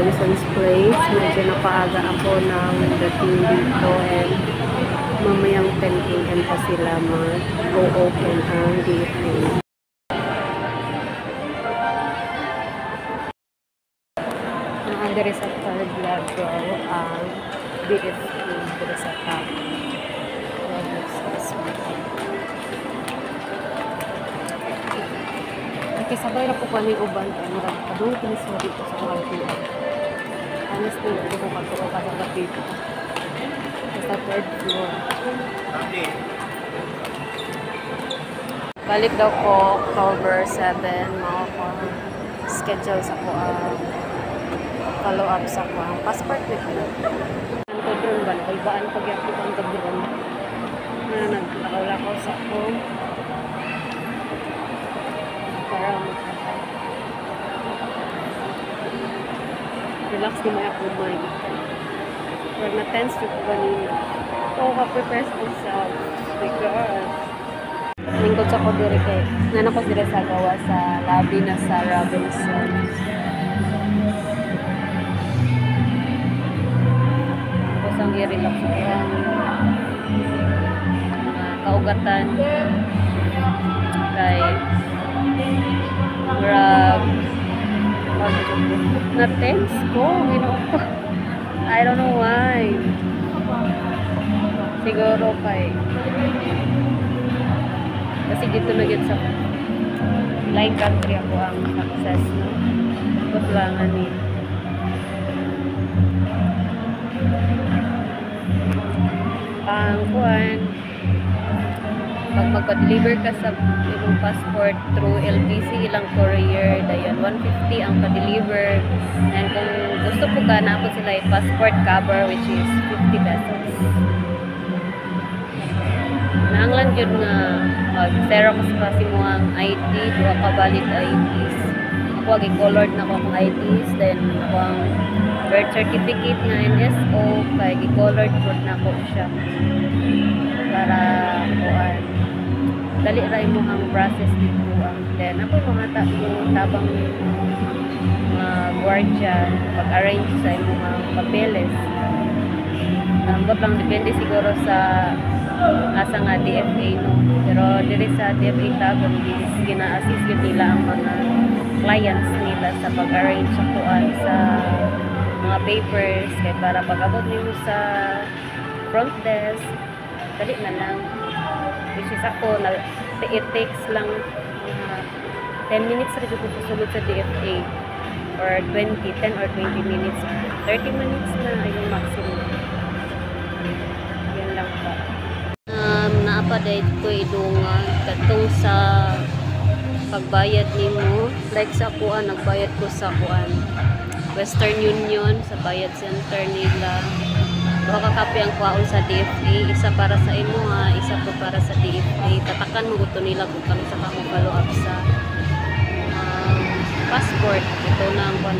Robinson's Place. Medyo napaaga ako ng dating dito and mamayang 10 a.m. pa sila mag-open ang DFA. There is a third level ang DFA. There is a top level sa sabay na po kami uban kaya maragpadong pinis mo dito sa mga dito. Honestly, ito ko pagtuko ka sa dito. Sa third floor. Balik daw po, October 7, mga schedule sa ko follow up sa ko ang passport with me. Ang kodron ba? Nakalbaan pag-yapit ang kodron na naglaw-lakaw sa ko. Para relax di mo ako mind. Huwag na tense to ko kanina. Oo, ka-prepare sa myself. Because lingkod sa ko dire kay nana ko dire sa gawa sa lobby na sa Robinson's. Tapos ang i-relax ko ang kaugatan kay grab na-tense ko, I don't know why. Siguro kay kasi dito na yun sa line country ako ang success, no? Kutlangan ni ang kuhan pag magpa-deliver ka sa ilang passport through LBC, ilang courier, dayon 150 ang pa-deliver. And kung gusto po ka na ako sila passport cover which is 50 pesos. Naanglan yun nga Xerox pa si mo ang ID, duha ka valid IDs. Ako gi-colored na ko ang IDs, then ako ang birth certificate na NSO, kaya gi-colored po na ko siya. Para kuan dali ray mo ang process dito ang then ako mga tabang guardia pag-arrange sa mga papeles. Ambot lang depende siguro sa asa nga DFA, no, pero diri sa DFA tabang gina-assist yun nila ang mga clients nila sa pag-arrange sa kuan sa mga papers kay para pag-abot nimo sa front desk dali na lang. Which is ako, it takes lang 10 minutes rin ko susunod sa DFA or 10 or 20 minutes 30 minutes na yung maximum. Yan lang pa. Naapaday ko idungan katong sa pagbayad nimo, like sa kuan nagbayad ko sa kuan Western Union sa bayad center nila. Duha ka kape ang kuhaon sa DFA, isa para sa imo ha, isa po para sa DFA. Tatakan mo gusto nila kung kano sa kamo follow up sa passport. Ito na ang kuha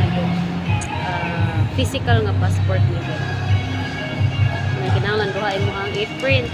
physical nga passport nila. Kinahanglan duha imo ang i-print